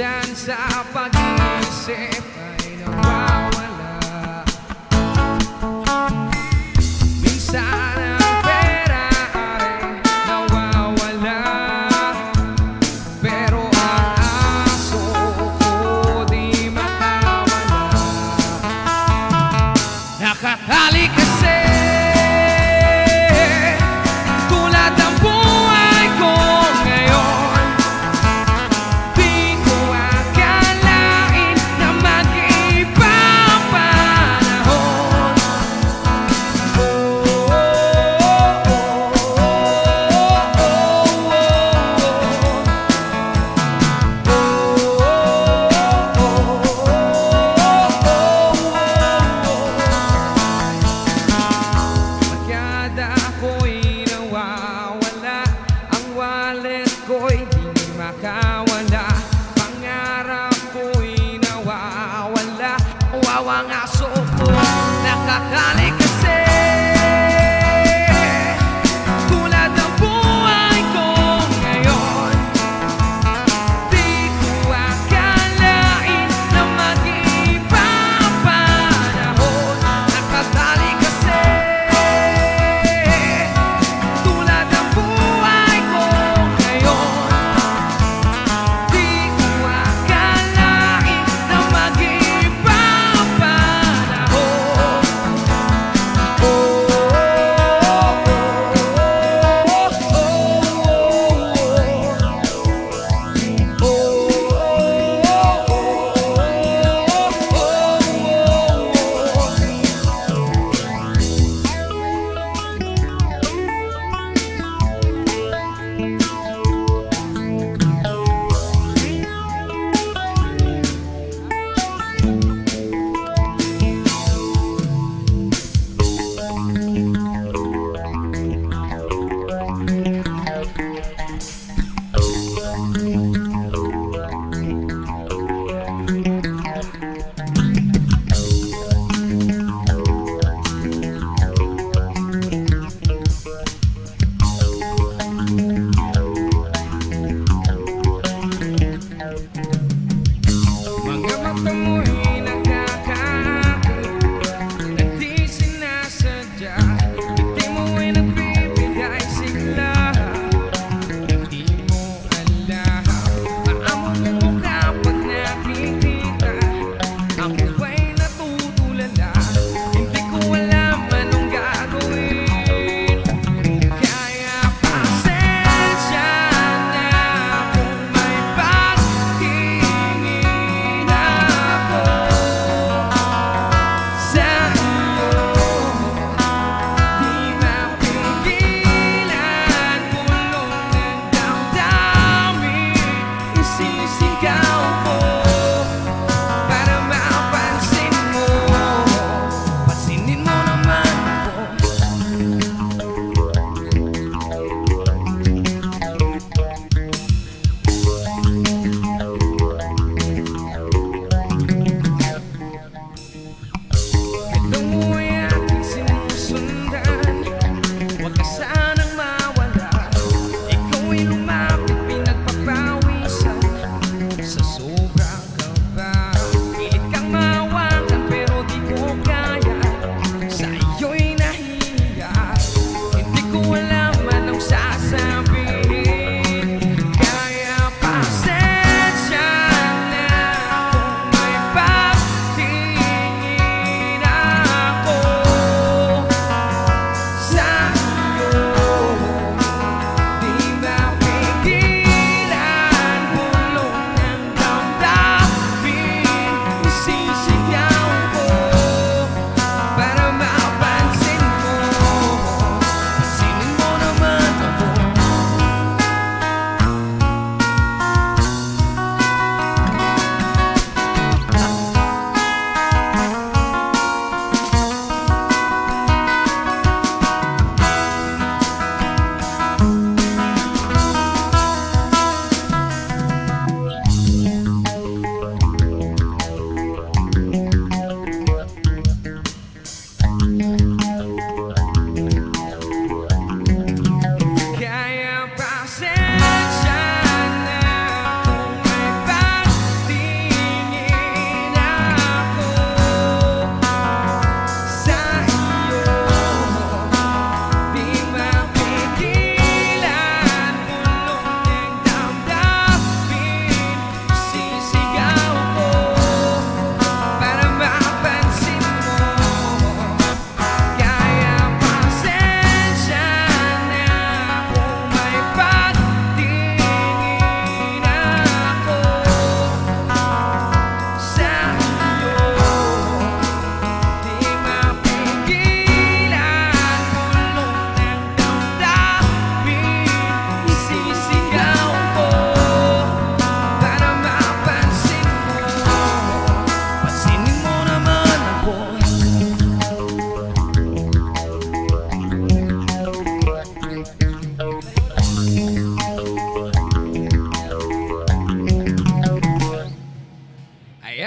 minsan sa pag-iisip ay nawawala. Minsan ang pera ay nawawala, pero ang aso ko di makawala. Nakatali kasi tulad ng buhay ko ngayon. Di ko akalain na mag-iba ang panahon. Pagkada ako'y nawawala, ang wallet ko'y di makawala. Pangarap ko'y nawawala, wawang aso ko nakatali kasi. Tulad ng buhay ko ngayon, di ko akalain na mag-iba ang panahon. Nakatali kasi tulad ng buhay ko ngayon, di ko akalain na mag-iba ang panahon.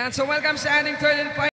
Yan, so welcome sa ating third and final.